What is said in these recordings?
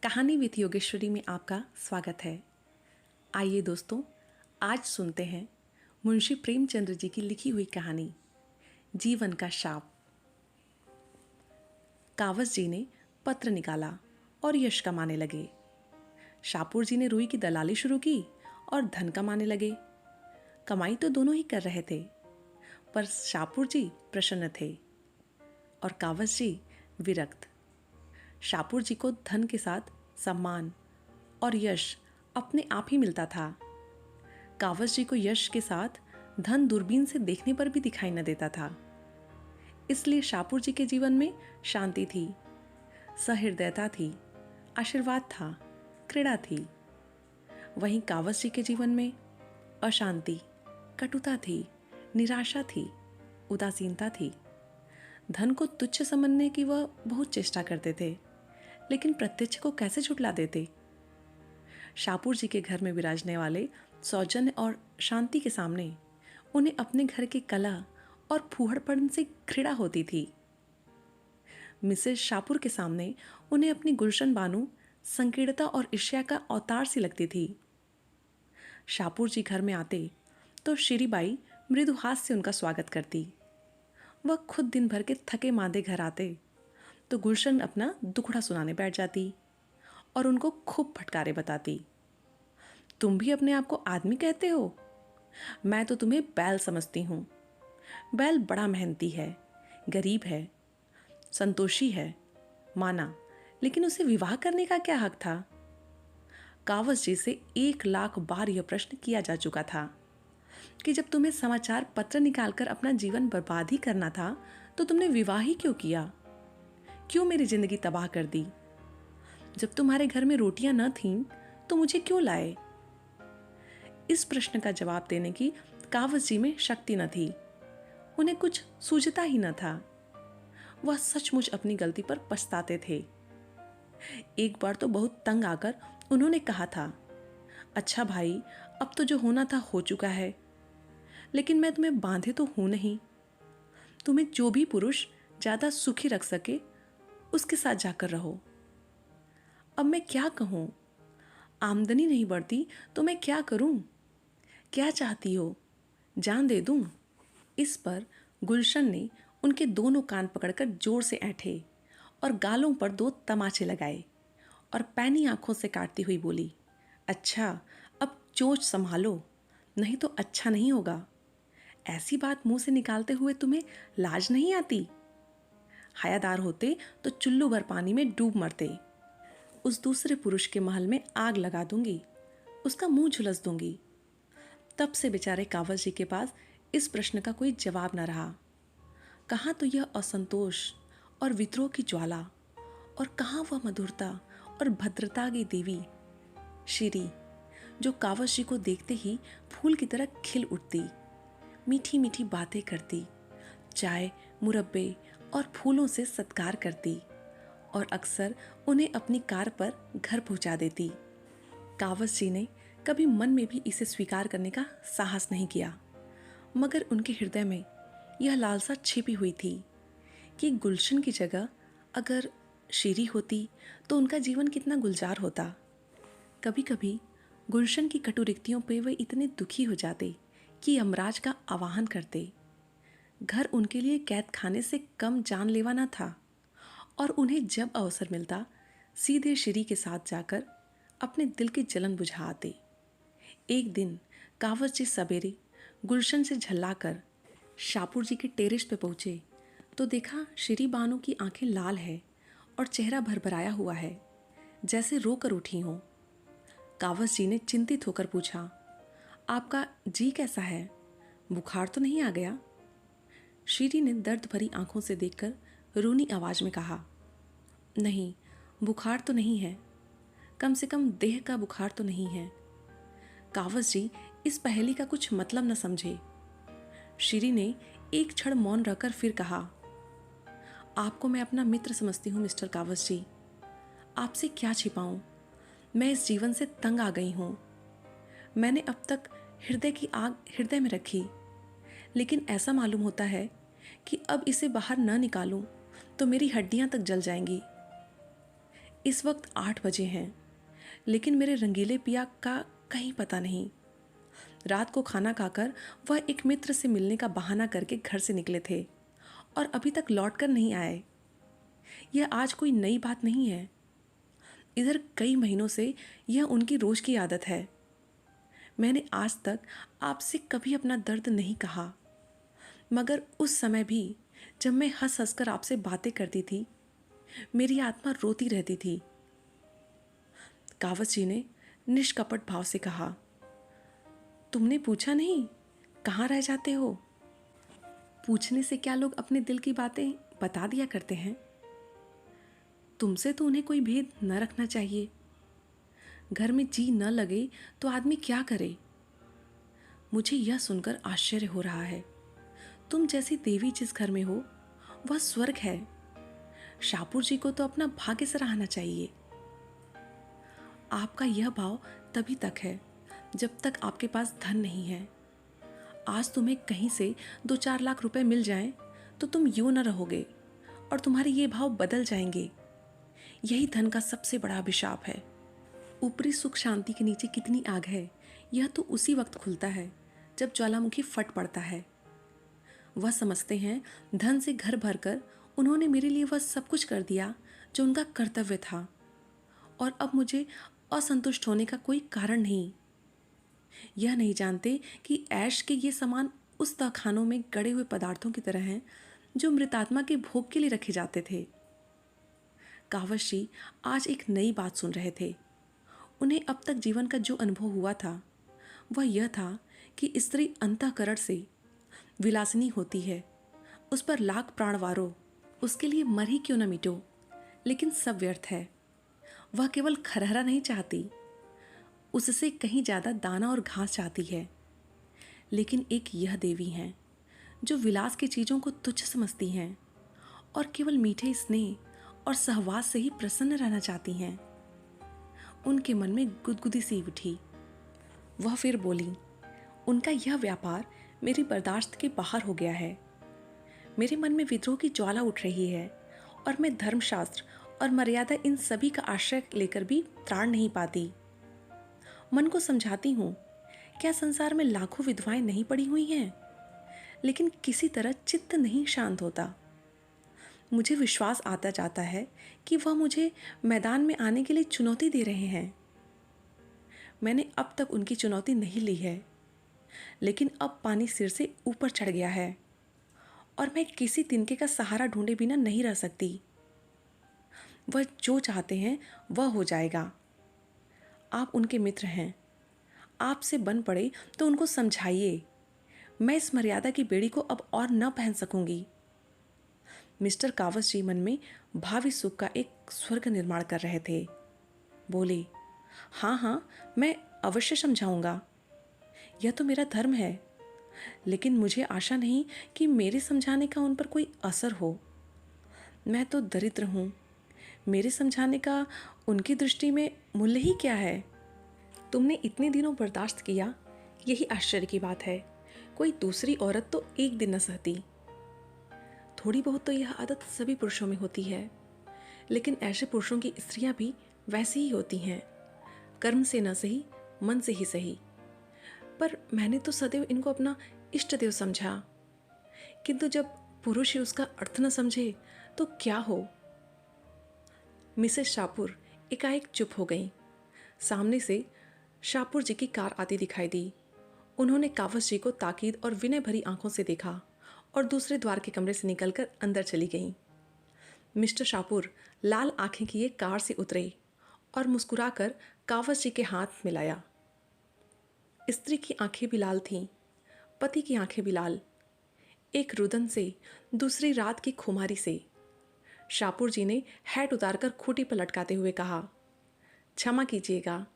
कहानी विथ योगेश्वरी में आपका स्वागत है। आइए दोस्तों, आज सुनते हैं मुंशी प्रेमचंद्र जी की लिखी हुई कहानी जीवन का शाप। कावस जी ने पत्र निकाला और यश कमाने लगे। शाहपुर जी ने रुई की दलाली शुरू की और धन कमाने लगे। कमाई तो दोनों ही कर रहे थे, पर शाहपुर जी प्रसन्न थे और कावस जी विरक्त। शाहपुर जी को धन के साथ सम्मान और यश अपने आप ही मिलता था। कावस जी को यश के साथ धन दूरबीन से देखने पर भी दिखाई न देता था। इसलिए शाहपुर जी के जीवन में शांति थी, सहृदयता थी, आशीर्वाद था, क्रीड़ा थी। वहीं कावस जी के जीवन में अशांति, कटुता थी, निराशा थी, उदासीनता थी। धन को तुच्छ समझने की वह बहुत चेष्टा करते थे, लेकिन प्रत्यक्ष को कैसे झुठला देते। शाहपुर जी के घर में विराजने वाले सौजन्य और शांति के सामने उन्हें अपने घर के कला और फूहड़पन से घृणा होती थी। मिसेस शाहपुर के सामने उन्हें अपनी गुलशन बानू संकीर्णता और ईर्ष्या का अवतार सी लगती थी। शाहपुर जी घर में आते तो श्रीबाई मृदु हास्य से उनका स्वागत करती। वह खुद दिन भर के थके मांदे घर आते तो गुलशन अपना दुखड़ा सुनाने बैठ जाती और उनको खूब फटकारे बताती। तुम भी अपने आप को आदमी कहते हो? मैं तो तुम्हें बैल समझती हूँ। बैल बड़ा मेहनती है, गरीब है, संतोषी है, माना, लेकिन उसे विवाह करने का क्या हक था? कावस जी से 1,00,000 बार यह प्रश्न किया जा चुका था कि जब तुम्हें समाचार पत्र निकालकर अपना जीवन बर्बाद ही करना था तो तुमने विवाह ही क्यों किया? क्यों मेरी जिंदगी तबाह कर दी? जब तुम्हारे घर में रोटियां न थीं तो मुझे क्यों लाए? इस प्रश्न का जवाब देने की कावस जी में शक्ति न थी। उन्हें कुछ सूझता ही न था। वह सचमुच अपनी गलती पर पछताते थे। एक बार तो बहुत तंग आकर उन्होंने कहा था, अच्छा भाई, अब तो जो होना था हो चुका है, लेकिन मैं तुम्हें बांधे तो हूं नहीं। तुम्हें जो भी पुरुष ज्यादा सुखी रख सके उसके साथ जाकर रहो। अब मैं क्या कहूं? आमदनी नहीं बढ़ती तो मैं क्या करूं? क्या चाहती हो, जान दे दूं? इस पर गुलशन ने उनके दोनों कान पकड़कर जोर से ऐंठे और गालों पर 2 तमाचे लगाए और पैनी आंखों से काटती हुई बोली, अच्छा, अब चोंच संभालो, नहीं तो अच्छा नहीं होगा। ऐसी बात मुंह से निकालते हुए तुम्हें लाज नहीं आती? हयादार होते तो चुल्लू भर पानी में डूब मरते। उस दूसरे पुरुष के महल में आग लगा दूंगी, उसका मुंह झुलस दूंगी। तब से बेचारे कावस जी के पास इस प्रश्न का कोई जवाब न रहा। कहाँ तो यह असंतोष और विद्रोह की ज्वाला, और कहाँ वह मधुरता और भद्रता की देवी श्री, जो कावस जी को देखते ही फूल की तरह खिल उठती, मीठी मीठी बातें करती, चाय, मुरब्बे और फूलों से सत्कार करती और अक्सर उन्हें अपनी कार पर घर पहुंचा देती। कावस जी ने कभी मन में भी इसे स्वीकार करने का साहस नहीं किया, मगर उनके हृदय में यह लालसा छिपी हुई थी कि गुलशन की जगह अगर शीरी होती तो उनका जीवन कितना गुलजार होता। कभी कभी गुलशन की कटु रिक्तियों पे वे इतने दुखी हो जाते कि यमराज का आवाहन करते। घर उनके लिए कैद खाने से कम जानलेवा न था और उन्हें जब अवसर मिलता सीधे श्री के साथ जाकर अपने दिल की जलन बुझा आते। एक दिन कावस जी सवेरे गुलशन से झल्लाकर शाहपुर जी के टेरेस पे पहुंचे तो देखा श्री बानू की आंखें लाल है और चेहरा भरभराया हुआ है, जैसे रोकर उठी हों। कावस जी ने चिंतित होकर पूछा, आपका जी कैसा है? बुखार तो नहीं आ गया? श्री ने दर्द भरी आंखों से देखकर रोनी आवाज में कहा, नहीं, बुखार तो नहीं है, कम से कम देह का बुखार तो नहीं है। कावस जी इस पहेली का कुछ मतलब न समझे। श्री ने एक क्षण मौन रहकर फिर कहा, आपको मैं अपना मित्र समझती हूँ मिस्टर कावस जी। आपसे क्या छिपाऊं? मैं इस जीवन से तंग आ गई हूँ। मैंने अब तक हृदय की आग हृदय में रखी, लेकिन ऐसा मालूम होता है कि अब इसे बाहर न निकालूं तो मेरी हड्डियां तक जल जाएंगी। इस वक्त 8 बजे हैं, लेकिन मेरे रंगीले पिया का कहीं पता नहीं। रात को खाना खाकर वह एक मित्र से मिलने का बहाना करके घर से निकले थे और अभी तक लौट कर नहीं आए। यह आज कोई नई बात नहीं है। इधर कई महीनों से यह उनकी रोज की आदत है। मैंने आज तक आपसे कभी अपना दर्द नहीं कहा, मगर उस समय भी जब मैं हंस हंस कर आपसे बातें करती थी, मेरी आत्मा रोती रहती थी। कावस जी ने निष्कपट भाव से कहा, तुमने पूछा नहीं कहाँ रह जाते हो? पूछने से क्या लोग अपने दिल की बातें बता दिया करते हैं? तुमसे तो उन्हें कोई भेद न रखना चाहिए। घर में जी न लगे तो आदमी क्या करे? मुझे यह सुनकर आश्चर्य हो रहा है। तुम जैसी देवी जिस घर में हो वह स्वर्ग है। शाहपुर जी को तो अपना भाग्य सराहना चाहिए। आपका यह भाव तभी तक है जब तक आपके पास धन नहीं है। आज तुम्हें कहीं से 2-4 लाख रुपए मिल जाएं तो तुम यूं न रहोगे और तुम्हारे ये भाव बदल जाएंगे। यही धन का सबसे बड़ा अभिशाप है। ऊपरी सुख शांति के नीचे कितनी आग है, यह तो उसी वक्त खुलता है जब ज्वालामुखी फट पड़ता है। वह समझते हैं धन से घर भरकर उन्होंने मेरे लिए वह सब कुछ कर दिया जो उनका कर्तव्य था, और अब मुझे असंतुष्ट होने का कोई कारण नहीं। यह नहीं जानते कि ऐश के ये सामान उस तहखानों में गड़े हुए पदार्थों की तरह हैं जो मृतात्मा के भोग के लिए रखे जाते थे। कावस जी आज एक नई बात सुन रहे थे। उन्हें अब तक जीवन का जो अनुभव हुआ था वह यह था कि स्त्री अंतःकरण से विलासिनी होती है। उस पर लाख प्राण वारो, उसके लिए मर ही क्यों न मिटो, लेकिन सब व्यर्थ है। वह केवल खरहरा नहीं चाहती, उससे कहीं ज़्यादा दाना और घास चाहती है। लेकिन एक यह देवी हैं जो विलास की चीज़ों को तुच्छ समझती हैं और केवल मीठे स्नेह और सहवास से ही प्रसन्न रहना चाहती हैं। उनके मन में गुदगुदी सी उठी। वह फिर बोली, उनका यह व्यापार मेरी बर्दाश्त के बाहर हो गया है। मेरे मन में विद्रोह की ज्वाला उठ रही है और मैं धर्मशास्त्र और मर्यादा इन सभी का आश्रय लेकर भी त्राण नहीं पाती। मन को समझाती हूँ, क्या संसार में लाखों विधवाएं नहीं पड़ी हुई हैं, लेकिन किसी तरह चित्त नहीं शांत होता। मुझे विश्वास आता जाता है कि वह मुझे मैदान में आने के लिए चुनौती दे रहे हैं। मैंने अब तक उनकी चुनौती नहीं ली है, लेकिन अब पानी सिर से ऊपर चढ़ गया है और मैं किसी तिनके का सहारा ढूंढे बिना नहीं रह सकती। वह जो चाहते हैं वह हो जाएगा। आप उनके मित्र हैं, आपसे बन पड़े तो उनको समझाइए। मैं इस मर्यादा की बेड़ी को अब और न पहन सकूंगी। मिस्टर कावस जी मन में भावी सुख का एक स्वर्ग निर्माण कर रहे थे। बोले, हाँ हाँ, मैं अवश्य समझाऊंगा। यह तो मेरा धर्म है, लेकिन मुझे आशा नहीं कि मेरे समझाने का उन पर कोई असर हो। मैं तो दरिद्र हूँ, मेरे समझाने का उनकी दृष्टि में मूल्य ही क्या है? तुमने इतने दिनों बर्दाश्त किया, यही आश्चर्य की बात है। कोई दूसरी औरत तो एक दिन न सहती। थोड़ी बहुत तो यह आदत सभी पुरुषों में होती है, लेकिन ऐसे पुरुषों की स्त्रियां भी वैसी ही होती हैं, कर्म से न सही मन से ही सही। पर मैंने तो सदैव इनको अपना इष्ट देव समझा, किंतु जब पुरुष ही उसका अर्थ न समझे तो क्या हो। मिसेस शाहपुर एकाएक चुप हो गई। सामने से शाहपुर जी की कार आती दिखाई दी। उन्होंने कावस जी को ताकीद और विनय भरी आंखों से देखा और दूसरे द्वार के कमरे से निकलकर अंदर चली गईं। मिस्टर शाहपुर लाल आंखें किए कार से उतरे और मुस्कुराकर कावस जी के हाथ मिलाया। स्त्री की आंखें भी लाल थीं, पति की आंखें भी लाल, एक रुदन से, दूसरी रात की खुमारी से। शाहपुर जी ने हैट उतारकर खूंटी पर लटकाते हुए कहा, क्षमा कीजिएगा,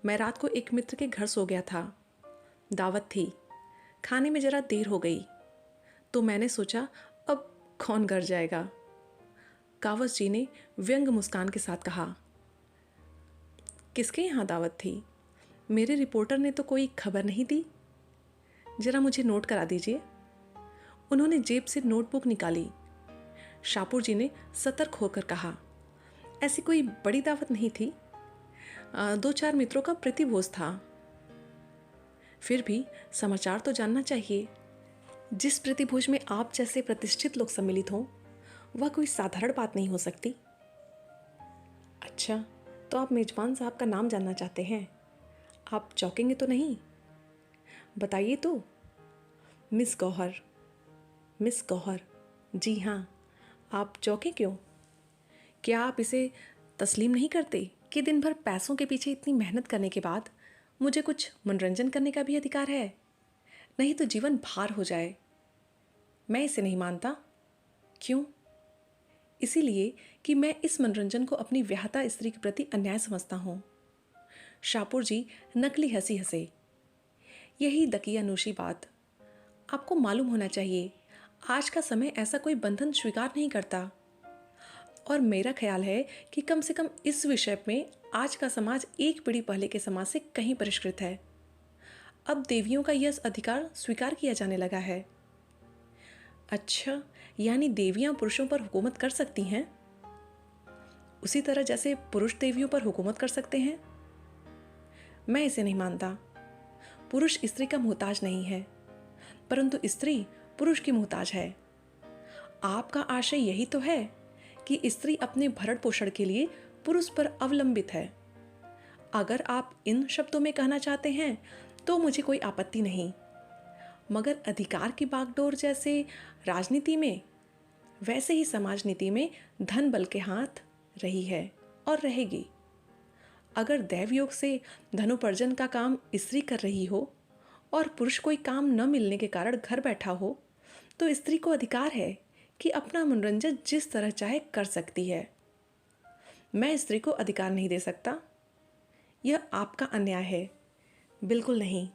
मैं रात को एक मित्र के घर सो गया था। दावत थी, खाने में जरा देर हो गई, तो मैंने सोचा अब कौन घर जाएगा। कावस जी ने व्यंग मुस्कान के साथ कहा, किसके यहाँ दावत थी? मेरे रिपोर्टर ने तो कोई खबर नहीं दी। जरा मुझे नोट करा दीजिए। उन्होंने जेब से नोटबुक निकाली। शाहपुर जी ने सतर्क होकर कहा, ऐसी कोई बड़ी दावत नहीं थी। 2-4 मित्रों का प्रतिभोज था। फिर भी समाचार तो जानना चाहिए। जिस प्रतिभोज में आप जैसे प्रतिष्ठित लोग सम्मिलित हों, वह कोई साधारण बात नहीं हो सकती। अच्छा, तो आप मेजबान साहब का नाम जानना चाहते हैं? आप चौंकेंगे तो नहीं? बताइए तो। मिस गौहर। मिस गौहर, जी हाँ। आप चौंके क्यों? क्या आप इसे तस्लीम नहीं करते कि दिन भर पैसों के पीछे इतनी मेहनत करने के बाद मुझे कुछ मनोरंजन करने का भी अधिकार है? नहीं तो जीवन भार हो जाए। मैं इसे नहीं मानता। क्यों? इसीलिए कि मैं इस मनोरंजन को अपनी व्याहता स्त्री के प्रति अन्याय समझता हूँ। शाहपुर जी नकली हंसी हंसे। यही दकियानूशी बात। आपको मालूम होना चाहिए, आज का समय ऐसा कोई बंधन स्वीकार नहीं करता। और मेरा ख्याल है कि कम से कम इस विषय में आज का समाज एक पीढ़ी पहले के समाज से कहीं परिष्कृत है। अब देवियों का यह अधिकार स्वीकार किया जाने लगा है। अच्छा, यानी देवियां पुरुषों पर हुकूमत कर सकती हैं, उसी तरह जैसे पुरुष देवियों पर हुकूमत कर सकते हैं? मैं इसे नहीं मानता। पुरुष स्त्री का मोहताज नहीं है, परंतु स्त्री पुरुष की मोहताज है। आपका आशय यही तो है कि स्त्री अपने भरण पोषण के लिए पुरुष पर अवलंबित है। अगर आप इन शब्दों में कहना चाहते हैं तो मुझे कोई आपत्ति नहीं, मगर अधिकार की बागडोर जैसे राजनीति में, वैसे ही समाज नीति में धन बल के हाथ रही है और रहेगी। अगर दैव योग से धनोपार्जन का काम स्त्री कर रही हो और पुरुष कोई काम न मिलने के कारण घर बैठा हो, तो स्त्री को अधिकार है कि अपना मनोरंजन जिस तरह चाहे कर सकती है। मैं स्त्री को अधिकार नहीं दे सकता। यह आपका अन्याय है। बिल्कुल नहीं।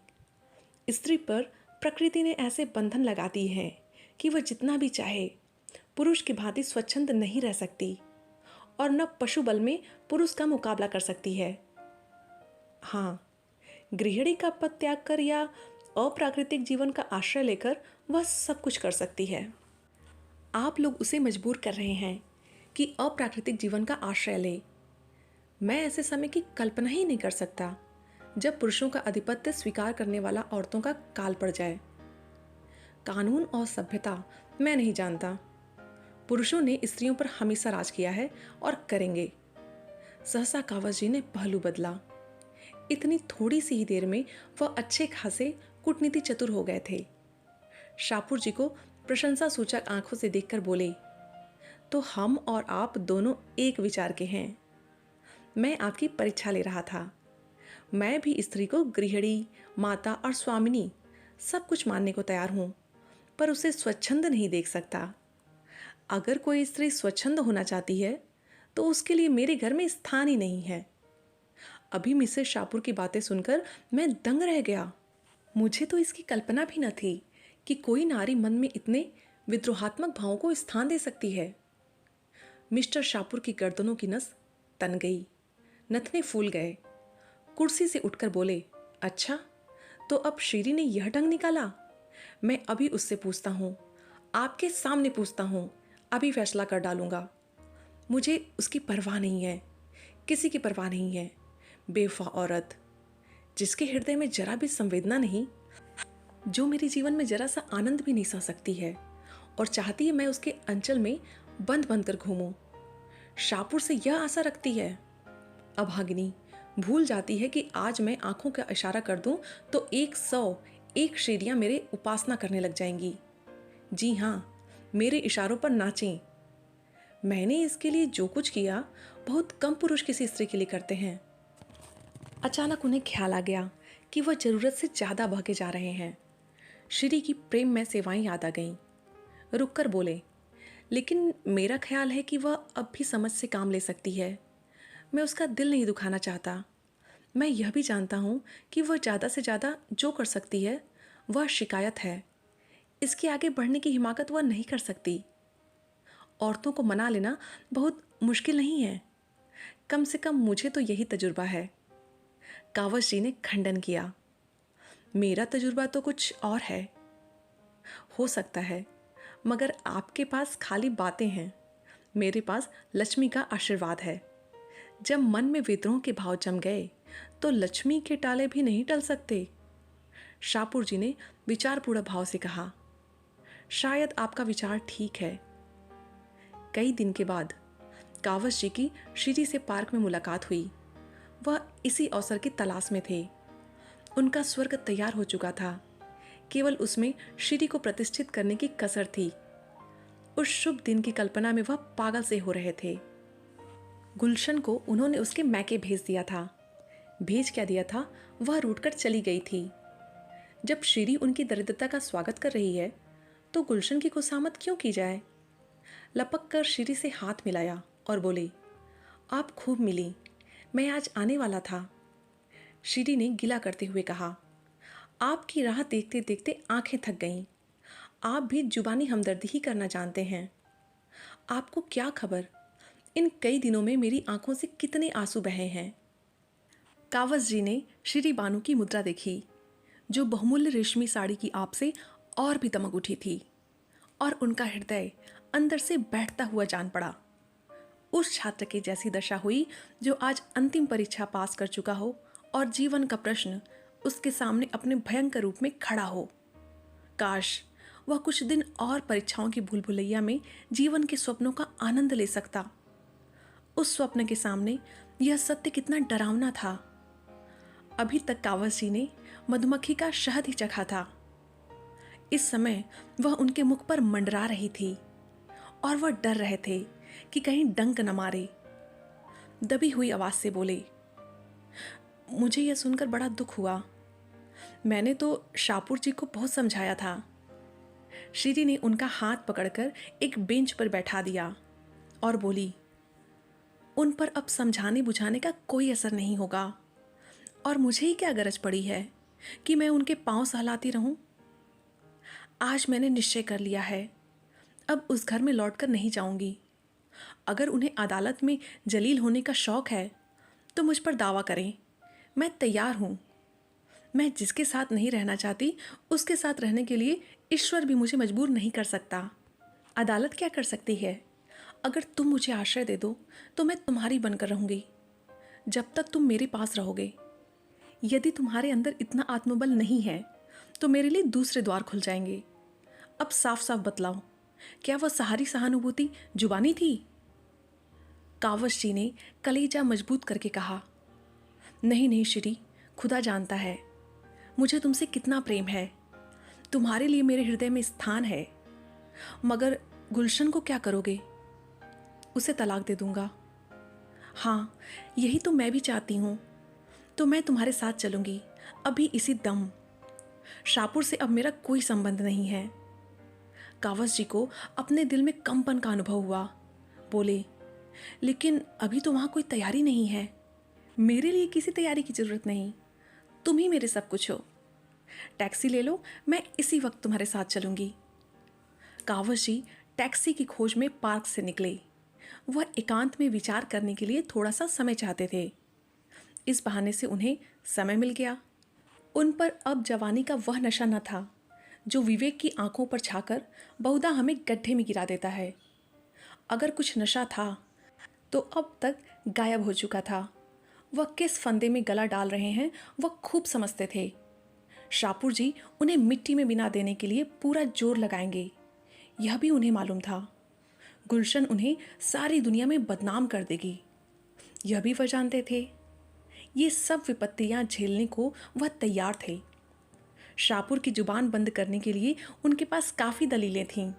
स्त्री पर प्रकृति ने ऐसे बंधन लगा दिए हैं कि वह जितना भी चाहे पुरुष की भांति स्वच्छंद नहीं रह सकती और न पशु बल में पुरुष का मुकाबला कर सकती है। हाँ, गृहिणी का पद त्याग कर या अप्राकृतिक जीवन का आश्रय लेकर वह सब कुछ कर सकती है। आप लोग उसे मजबूर कर रहे हैं कि अप्राकृतिक जीवन का आश्रय ले। मैं ऐसे समय की कल्पना ही नहीं कर सकता जब पुरुषों का आधिपत्य स्वीकार करने वाला औरतों का काल पड़ जाए। कानून और सभ्यता मैं नहीं जानता। पुरुषों ने स्त्रियों पर हमेशा राज किया है और करेंगे। सहसा कावज जी ने पहलू बदला। इतनी थोड़ी सी ही देर में वह अच्छे खासे कूटनीति चतुर हो गए थे। शाहपुर जी को प्रशंसा सूचक आंखों से देखकर बोले, तो हम और आप दोनों एक विचार के हैं। मैं आपकी परीक्षा ले रहा था। मैं भी स्त्री को गृहिणी, माता और स्वामिनी सब कुछ मानने को तैयार हूँ, पर उसे स्वच्छंद नहीं देख सकता। अगर कोई स्त्री स्वच्छंद होना चाहती है तो उसके लिए मेरे घर में स्थान ही नहीं है। अभी मिसेस शाहपुर की बातें सुनकर मैं दंग रह गया। मुझे तो इसकी कल्पना भी न थी कि कोई नारी मन में इतने विद्रोहात्मक भावों को स्थान दे सकती है। मिस्टर शाहपुर की गर्दनों की नस तन गई, नथने फूल गए। कुर्सी से उठकर बोले, अच्छा, तो अब शीरी ने यह ढंग निकाला? मैं अभी उससे पूछता हूँ, आपके सामने पूछता हूँ, अभी फैसला कर डालूंगा। मुझे उसकी परवाह नहीं है, किसी की परवाह नहीं है। बेवफा औरत, जिसके हृदय में जरा भी संवेदना नहीं, जो मेरे जीवन में जरा सा आनंद भी नहीं सह सकती है और चाहती है मैं उसके अंचल में बंद बंद कर घूमूं। शाहपुर से यह आशा रखती है। अभागिनी भूल जाती है कि आज मैं आंखों का इशारा कर दूं तो 101 शीरियां मेरे उपासना करने लग जाएंगी। जी हाँ, मेरे इशारों पर नाचें। मैंने इसके लिए जो कुछ किया बहुत कम पुरुष किसी स्त्री के लिए करते हैं। अचानक उन्हें ख्याल आ गया कि वह जरूरत से ज्यादा बहके जा रहे हैं। श्री की प्रेम में सेवाएं याद आ गईं। रुककर बोले, लेकिन मेरा ख्याल है कि वह अब भी समझ से काम ले सकती है। मैं उसका दिल नहीं दुखाना चाहता। मैं यह भी जानता हूँ कि वह ज़्यादा से ज़्यादा जो कर सकती है वह शिकायत है। इसके आगे बढ़ने की हिमाकत वह नहीं कर सकती। औरतों को मना लेना बहुत मुश्किल नहीं है। कम से कम मुझे तो यही तजुर्बा है। कावस जी ने खंडन किया। मेरा तजुर्बा तो कुछ और है। हो सकता है, मगर आपके पास खाली बातें हैं, मेरे पास लक्ष्मी का आशीर्वाद है। जब मन में विद्रोह के भाव जम गए तो लक्ष्मी के टाले भी नहीं टल सकते। शाहपुर जी ने विचारपूर्ण भाव से कहा, शायद आपका विचार ठीक है। कई दिन के बाद कावस जी की श्री से पार्क में मुलाकात हुई। वह इसी अवसर की तलाश में थे। उनका स्वर्ग तैयार हो चुका था, केवल उसमें श्री को प्रतिष्ठित करने की कसर थी। उस शुभ दिन की कल्पना में वह पागल से हो रहे थे। गुलशन को उन्होंने उसके मैके भेज दिया था। भेज क्या दिया था, वह रूठकर चली गई थी। जब श्री उनकी दरिद्रता का स्वागत कर रही है तो गुलशन की खुशामद क्यों की जाए। लपक कर श्री से हाथ मिलाया और बोले, आप खूब मिली, मैं आज आने वाला था। श्री ने गिला करते हुए कहा, आपकी राह देखते देखते आंखें थक गईं। आप भी जुबानी हमदर्दी ही करना जानते हैं। आपको क्या खबर, इन कई दिनों में मेरी आंखों से कितने आंसू बहे हैं। कावस जी ने श्री बानू की मुद्रा देखी, जो बहुमूल्य रेशमी साड़ी की आप से और भी दमक उठी थी, और उनका हृदय अंदर से बैठता हुआ जान पड़ा। उस छात्र की जैसी दशा हुई जो आज अंतिम परीक्षा पास कर चुका हो और जीवन का प्रश्न उसके सामने अपने भयंकर रूप में खड़ा हो। काश वह कुछ दिन और परीक्षाओं की भूल भुलैया में जीवन के स्वप्नों का आनंद ले सकता। उस स्वप्न के सामने यह सत्य कितना डरावना था। अभी तक कावस जी ने मधुमक्खी का शहद ही चखा था। इस समय वह उनके मुख पर मंडरा रही थी और वह डर रहे थे कि कहीं डंक न मारे। दबी हुई आवाज से बोले, मुझे यह सुनकर बड़ा दुख हुआ। मैंने तो शाहपुर जी को बहुत समझाया था। श्री ने उनका हाथ पकड़कर एक बेंच पर बैठा दिया और बोली, उन पर अब समझाने बुझाने का कोई असर नहीं होगा, और मुझे ही क्या गरज पड़ी है कि मैं उनके पांव सहलाती रहूं। आज मैंने निश्चय कर लिया है, अब उस घर में लौटकर नहीं जाऊंगी। अगर उन्हें अदालत में जलील होने का शौक है तो मुझ पर दावा करें, मैं तैयार हूं। मैं जिसके साथ नहीं रहना चाहती उसके साथ रहने के लिए ईश्वर भी मुझे मजबूर नहीं कर सकता। अदालत क्या कर सकती है? अगर तुम मुझे आश्रय दे दो तो मैं तुम्हारी बनकर रहूंगी जब तक तुम मेरे पास रहोगे। यदि तुम्हारे अंदर इतना आत्मबल नहीं है तो मेरे लिए दूसरे द्वार खुल जाएंगे। अब साफ साफ बतलाओ, क्या वह सहारी सहानुभूति जुबानी थी? कावस जी ने कलेजा मजबूत करके कहा, नहीं नहीं श्री, खुदा जानता है मुझे तुमसे कितना प्रेम है। तुम्हारे लिए मेरे हृदय में स्थान है। मगर गुलशन को क्या करोगे? उसे तलाक दे दूंगा। हाँ, यही तो मैं भी चाहती हूँ। तो मैं तुम्हारे साथ चलूंगी, अभी इसी दम। शाहपुर से अब मेरा कोई संबंध नहीं है। कावस जी को अपने दिल में कंपन का अनुभव हुआ। बोले, लेकिन अभी तो वहाँ कोई तैयारी नहीं है। मेरे लिए किसी तैयारी की जरूरत नहीं, तुम ही मेरे सब कुछ हो। टैक्सी ले लो, मैं इसी वक्त तुम्हारे साथ चलूंगी। कावस जी टैक्सी की खोज में पार्क से निकले। वह एकांत में विचार करने के लिए थोड़ा सा समय चाहते थे। इस बहाने से उन्हें समय मिल गया। उन पर अब जवानी का वह नशा न था जो विवेक की आंखों पर छाकर बहुधा हमें गड्ढे में गिरा देता है। अगर कुछ नशा था तो अब तक गायब हो चुका था। वह किस फंदे में गला डाल रहे हैं वह खूब समझते थे। शाहपुर जी उन्हें मिट्टी में बिना देने के लिए पूरा जोर लगाएंगे, यह भी उन्हें मालूम था। गुलशन उन्हें सारी दुनिया में बदनाम कर देगी, यह भी वह जानते थे। ये सब विपत्तियां झेलने को वह तैयार थे। शाहपुर की जुबान बंद करने के लिए उनके पास काफ़ी दलीलें थीं।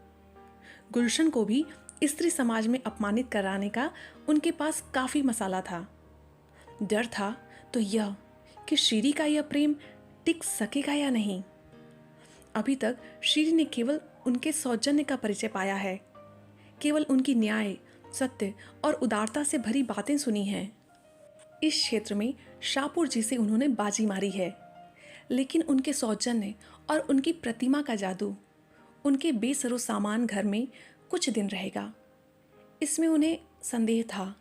गुलशन को भी स्त्री समाज में अपमानित कराने का उनके पास काफ़ी मसाला था। डर था तो यह कि श्री का यह प्रेम टिक सकेगा या नहीं। अभी तक श्री ने केवल उनके सौजन्य का परिचय पाया है, केवल उनकी न्याय, सत्य और उदारता से भरी बातें सुनी हैं। इस क्षेत्र में शाहपुर जी से उन्होंने बाजी मारी है, लेकिन उनके सौजन्य और उनकी प्रतिमा का जादू उनके बेसरो सामान घर में कुछ दिन रहेगा, इसमें उन्हें संदेह था।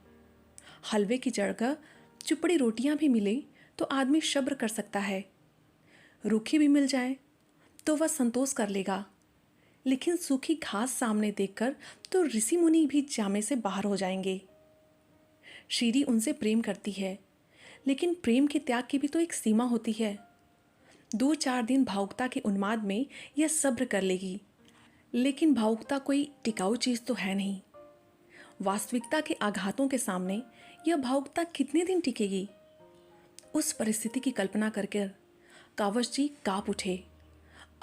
हलवे की जगह चुपड़ी रोटियां भी मिले तो आदमी सब्र कर सकता है, रूखी भी मिल जाए तो वह संतोष कर लेगा, लेकिन सूखी घास सामने देखकर तो ऋषि मुनि भी जामे से बाहर हो जाएंगे। शीरी उनसे प्रेम करती है, लेकिन प्रेम के त्याग की भी तो एक सीमा होती है। 2-4 दिन भावुकता के उन्माद में यह सब्र कर लेगी, लेकिन भावुकता कोई टिकाऊ चीज़ तो है नहीं। वास्तविकता के आघातों के सामने यह भावुकता कितने दिन टिकेगी? उस परिस्थिति की कल्पना करके कावश जी काँप उठे।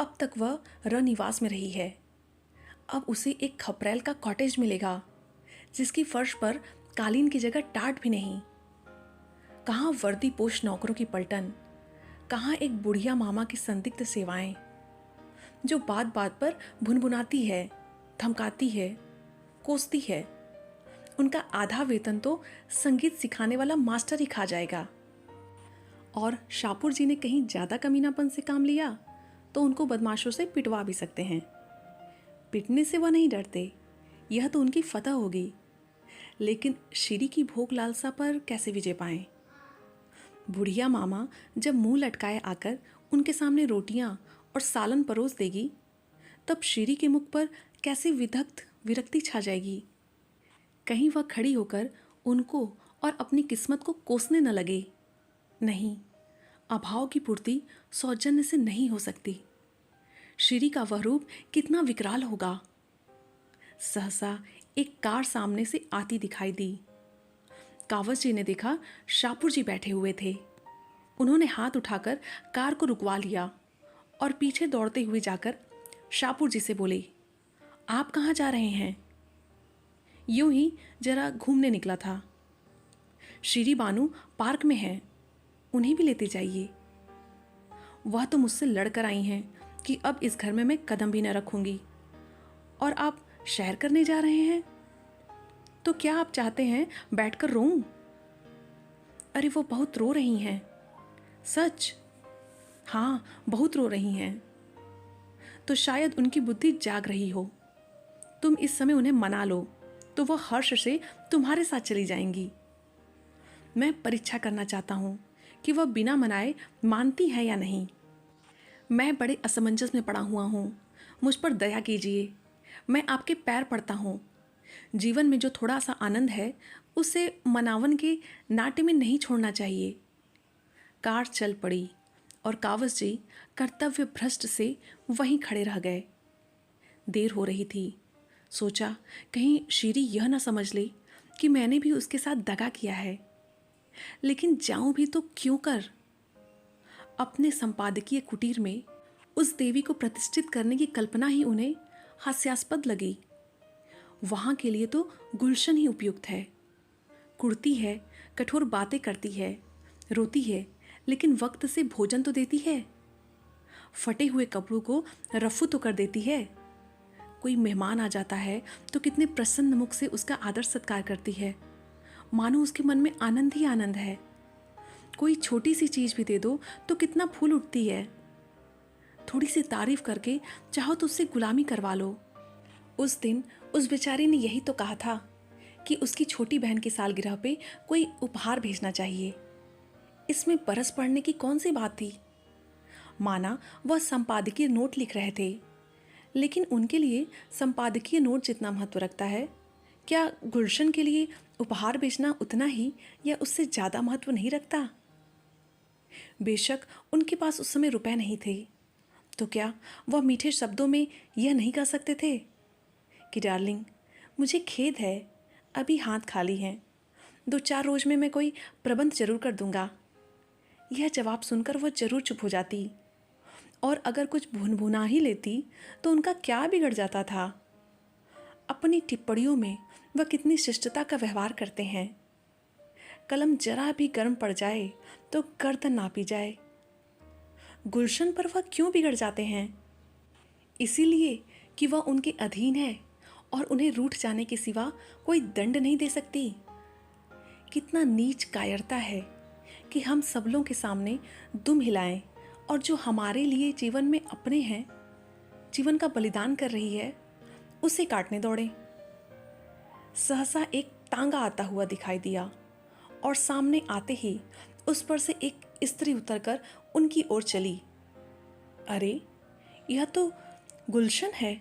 अब तक वह रनिवास में रही है। अब उसे एक खपरेल का कॉटेज मिलेगा, जिसकी फर्श पर कालीन की जगह टाट भी नहीं। कहाँ वर्दी पोश नौकरों की पलटन, कहाँ एक बुढ़िया मामा की संदिग्ध सेवाएं, जो बात बात पर भुनभुनाती है, धमकाती है, कोसती है। उनका आधा वेतन तो संगीत सिखाने वाला मास्टर ही खा जाएगा। और शाहपुर जी ने कहीं ज़्यादा कमीनापन से काम लिया तो उनको बदमाशों से पिटवा भी सकते हैं। पिटने से वह नहीं डरते, यह तो उनकी फतह होगी। लेकिन शीरी की भूख लालसा पर कैसे विजय पाएं? बुढ़िया मामा जब मुंह लटकाए आकर उनके सामने रोटियां और सालन परोस देगी, तब शीरी के मुख पर कैसे विधक्त विरक्ति छा जाएगी। कहीं वह खड़ी होकर उनको और अपनी किस्मत को कोसने न लगे। नहीं, अभाव की पूर्ति सौजन्य से नहीं हो सकती। शीरी का वह रूप कितना विकराल होगा। सहसा एक कार सामने से आती दिखाई दी। कावस जी ने देखा शाहपुर जी बैठे हुए थे। उन्होंने हाथ उठाकर कार को रुकवा लिया और पीछे दौड़ते हुए जाकर शाहपुर जी से बोले, आप कहाँ जा रहे हैं? यूं ही जरा घूमने निकला था। शीरी बानू पार्क में हैं, उन्हें भी लेते जाइए। वह तो मुझसे लड़कर आई हैं कि अब इस घर में मैं कदम भी न रखूंगी, और आप शहर करने जा रहे हैं, तो क्या आप चाहते हैं बैठकर रोऊं? अरे वो बहुत रो रही हैं। सच? हाँ, बहुत रो रही हैं। तो शायद उनकी बुद्धि जाग रही हो। तुम इस समय उन्हें मना लो तो वह हर्ष से तुम्हारे साथ चली जाएंगी। मैं परीक्षा करना चाहता हूँ कि वह बिना मनाए मानती है या नहीं। मैं बड़े असमंजस में पड़ा हुआ हूँ, मुझ पर दया कीजिए। मैं आपके पैर पड़ता हूँ। जीवन में जो थोड़ा सा आनंद है उसे मनावन के नाट्य में नहीं छोड़ना चाहिए। कार चल पड़ी और कावस जी कर्तव्य भ्रष्ट से वहीं खड़े रह गए। देर हो रही थी। सोचा कहीं शीरी यह ना समझ ले कि मैंने भी उसके साथ दगा किया है। लेकिन जाऊं भी तो क्यों कर? अपने संपादकीय कुटीर में उस देवी को प्रतिष्ठित करने की कल्पना ही उन्हें हास्यास्पद लगी। वहां के लिए तो गुलशन ही उपयुक्त है। कुड़ती है, कठोर बातें करती है, रोती है, लेकिन वक्त से भोजन तो देती है। फटे हुए कपड़ों को रफू तो कर देती है। कोई मेहमान आ जाता है तो कितने प्रसन्न मुख से उसका आदर सत्कार करती है, मानो उसके मन में आनंद ही आनंद है। कोई छोटी सी चीज़ भी दे दो तो कितना फूल उठती है। थोड़ी सी तारीफ करके चाहो तो उससे गुलामी करवा लो। उस दिन उस बेचारी ने यही तो कहा था कि उसकी छोटी बहन की सालगिरह पे कोई उपहार भेजना चाहिए। इसमें बरस पड़ने की कौन सी बात थी? माना वह संपादकीय नोट लिख रहे थे, लेकिन उनके लिए संपादकीय नोट जितना महत्व रखता है, क्या गुलशन के लिए उपहार बेचना उतना ही या उससे ज़्यादा महत्व नहीं रखता? बेशक उनके पास उस समय रुपए नहीं थे, तो क्या वह मीठे शब्दों में यह नहीं कह सकते थे कि डार्लिंग, मुझे खेद है, अभी हाथ खाली हैं, 2-4 रोज में मैं कोई प्रबंध जरूर कर दूंगा। यह जवाब सुनकर वह जरूर चुप हो जाती, और अगर कुछ भुनभुना ही लेती तो उनका क्या बिगड़ जाता था। अपनी टिप्पणियों में वह कितनी शिष्टता का व्यवहार करते हैं। कलम जरा भी गर्म पड़ जाए तो गर्दन नापी जाए। गुलशन पर वह क्यों बिगड़ जाते हैं? इसीलिए कि वह उनके अधीन है और उन्हें रूठ जाने के सिवा कोई दंड नहीं दे सकती। कितना नीच कायरता है कि हम सब लोगों के सामने दुम हिलाएं और जो हमारे लिए जीवन में अपने हैं, जीवन का बलिदान कर रही है, उसे काटने दौड़े। सहसा एक तांगा आता हुआ दिखाई दिया और सामने आते ही उस पर से एक स्त्री उतरकर उनकी ओर चली। अरे, यह तो गुलशन है।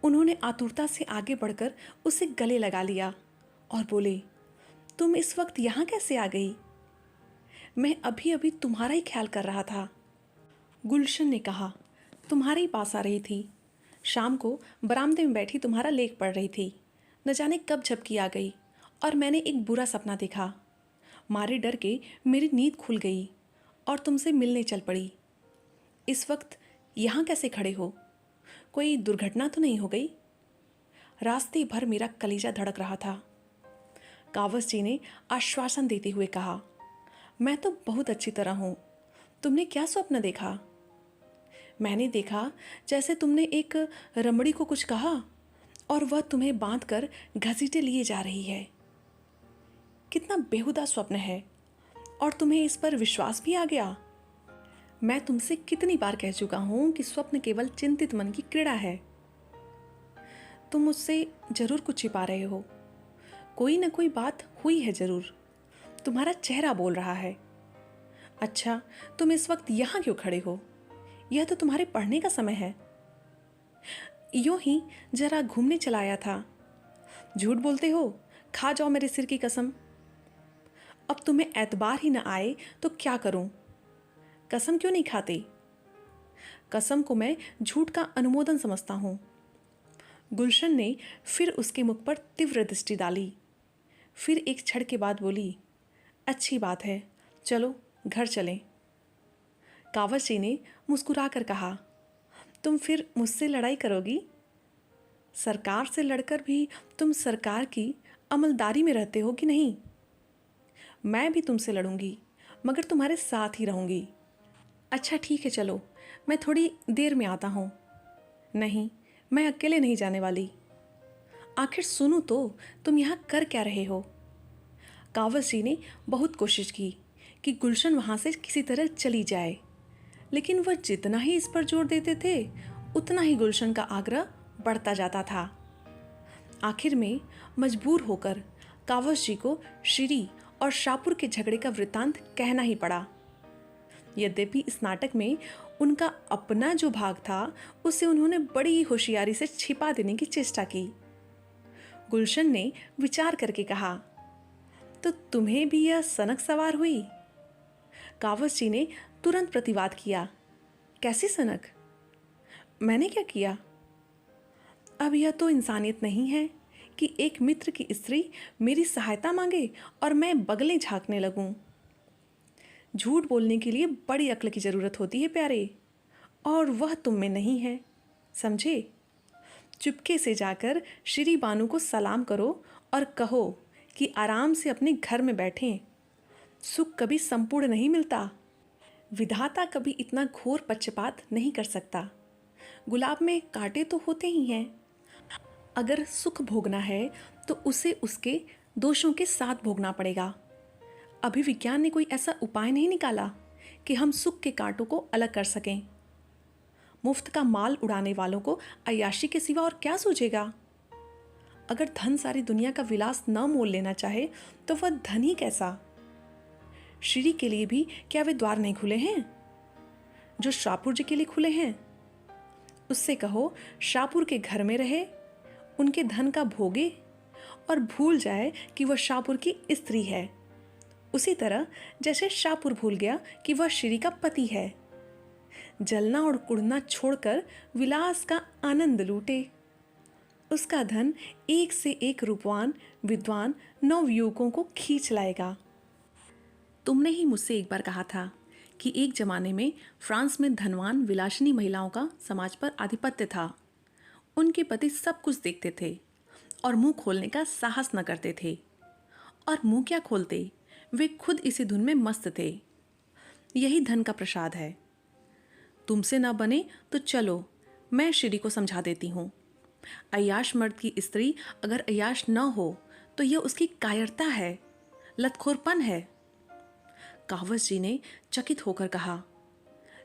उन्होंने आतुरता से आगे बढ़कर उसे गले लगा लिया और बोले, तुम इस वक्त यहाँ कैसे आ गई? मैं अभी अभी तुम्हारा ही ख्याल कर रहा था। गुलशन ने कहा। तुम्हारे ही पास आ रही थी। शाम को बरामदे में बैठी तुम्हारा लेख पढ़ रही थी। न जाने कब झपकी आ गई और मैंने एक बुरा सपना देखा। मारे डर के मेरी नींद खुल गई और तुमसे मिलने चल पड़ी। इस वक्त यहाँ कैसे खड़े हो? कोई दुर्घटना तो नहीं हो गई? रास्ते भर मेरा कलेजा धड़क रहा था। कावस जी ने आश्वासन देते हुए कहा, मैं तो बहुत अच्छी तरह हूँ। तुमने क्या स्वप्न देखा? मैंने देखा जैसे तुमने एक रमड़ी को कुछ कहा और वह तुम्हें बांधकर घसीटे लिए जा रही है। कितना बेहुदा स्वप्न है और तुम्हें इस पर विश्वास भी आ गया। मैं तुमसे कितनी बार कह चुका हूं कि स्वप्न केवल चिंतित मन की क्रीड़ा है। तुम मुझसे जरूर कुछ छिपा रहे हो। कोई न कोई बात हुई है जरूर। तुम्हारा चेहरा बोल रहा है। अच्छा, तुम इस वक्त यहाँ क्यों खड़े हो? यह तो तुम्हारे पढ़ने का समय है। यूं ही जरा घूमने चला आया था। झूठ बोलते हो, खा जाओ मेरे सिर की कसम। अब तुम्हें एतबार ही न आए तो क्या करूं? कसम क्यों नहीं खाते? कसम को मैं झूठ का अनुमोदन समझता हूं। गुलशन ने फिर उसके मुख पर तीव्र दृष्टि डाली। फिर एक क्षण के बाद बोली, अच्छी बात है, चलो घर चलें। कावस जी ने मुस्कुराकर कहा, तुम फिर मुझसे लड़ाई करोगी? सरकार से लड़कर भी तुम सरकार की अमलदारी में रहते हो कि नहीं? मैं भी तुमसे लड़ूंगी, मगर तुम्हारे साथ ही रहूंगी। अच्छा ठीक है, चलो मैं थोड़ी देर में आता हूँ। नहीं, मैं अकेले नहीं जाने वाली। आखिर सुनो तो, तुम यहाँ कर क्या रहे हो? कावस जी ने बहुत कोशिश की कि गुलशन वहाँ से किसी तरह चली जाए, लेकिन वह जितना ही इस पर जोर देते थे उतना ही गुलशन का आग्रह बढ़ता जाता था। आखिर में मजबूर होकर कावस जी को श्री और शाहपुर के झगड़े का वृत्तांत कहना ही पड़ा। यद्यपि इस नाटक में उनका अपना जो भाग था उसे उन्होंने बड़ी ही होशियारी से छिपा देने की चेष्टा की। गुलशन ने विचार करके कहा, तो तुम्हें भी यह सनक सवार हुई? कावस जी ने तुरंत प्रतिवाद किया, कैसी सनक? मैंने क्या किया? अब यह तो इंसानियत नहीं है कि एक मित्र की स्त्री मेरी सहायता मांगे और मैं बगलें झांकने लगूं। झूठ बोलने के लिए बड़ी अक्ल की ज़रूरत होती है प्यारे, और वह तुम में नहीं है, समझे? चुपके से जाकर श्री बानू को सलाम करो और कहो कि आराम से अपने घर में बैठें। सुख कभी संपूर्ण नहीं मिलता। विधाता कभी इतना घोर पक्षपात नहीं कर सकता। गुलाब में कांटे तो होते ही हैं। अगर सुख भोगना है तो उसे उसके दोषों के साथ भोगना पड़ेगा। अभी विज्ञान ने कोई ऐसा उपाय नहीं निकाला कि हम सुख के कांटों को अलग कर सकें। मुफ्त का माल उड़ाने वालों को अय्याशी के सिवा और क्या सूझेगा? अगर धन सारी दुनिया का विलास न मोल लेना चाहे तो वह धन ही कैसा? श्री के लिए भी क्या वे द्वार नहीं खुले हैं जो शाहपुर जी के लिए खुले हैं? उससे कहो शाहपुर के घर में रहे, उनके धन का भोगे और भूल जाए कि वह शाहपुर की स्त्री है, उसी तरह जैसे शाहपुर भूल गया कि वह श्री का पति है। जलना और कुड़ना छोड़कर विलास का आनंद लूटे। उसका धन एक से एक रूपवान विद्वान नवयुवकों को खींच लाएगा। तुमने ही मुझसे एक बार कहा था कि एक जमाने में फ्रांस में धनवान विलासिनी महिलाओं का समाज पर आधिपत्य था। उनके पति सब कुछ देखते थे और मुंह खोलने का साहस न करते थे, और मुंह क्या खोलते, वे खुद इसी धुन में मस्त थे। यही धन का प्रसाद है। तुमसे न बने तो चलो, मैं श्री को समझा देती हूँ। अय्याश मर्द की स्त्री अगर अय्याश न हो तो यह उसकी कायरता है, लतखोरपन है। कावस जी ने चकित होकर कहा,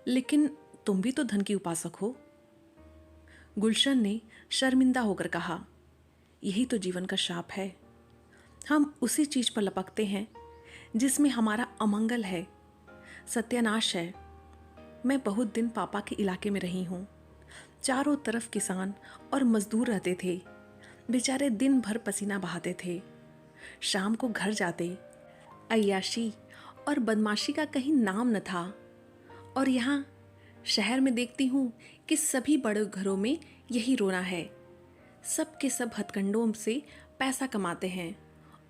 लेकिन तुम भी तो धन की उपासक हो। गुलशन ने शर्मिंदा होकर कहा, यही तो जीवन का शाप है। हम उसी चीज पर लपकते हैं जिसमें हमारा अमंगल है, सत्यानाश है। मैं बहुत दिन पापा के इलाके में रही हूँ। चारों तरफ किसान और मजदूर रहते थे। बेचारे दिन भर पसीना बहाते थे। शाम को घर जाते अय्याशी और बदमाशी का कहीं नाम न था। और यहाँ शहर में देखती हूँ कि सभी बड़े घरों में यही रोना है। सब के सब हथकंडों से पैसा कमाते हैं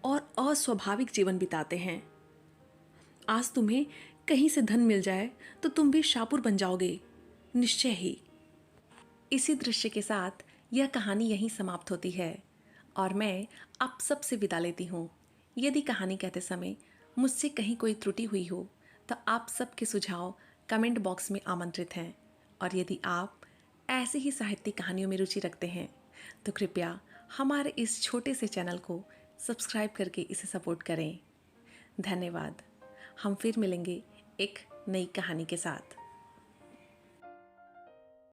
और अस्वाभाविक जीवन बिताते हैं। आज तुम्हें कहीं से धन मिल जाए तो तुम भी शाहपुर बन जाओगे, निश्चय ही। इसी दृश्य के साथ यह कहानी यहीं समाप्त होती है और मैं आप सब से विदा लेती हूँ। यदि कहानी कहते समय मुझसे कहीं कोई त्रुटि हुई हो तो आप सबके सुझाव कमेंट बॉक्स में आमंत्रित हैं। और यदि आप ऐसी ही साहित्यिक कहानियों में रुचि रखते हैं तो कृपया हमारे इस छोटे से चैनल को सब्सक्राइब करके इसे सपोर्ट करें। धन्यवाद। हम फिर मिलेंगे एक नई कहानी के साथ।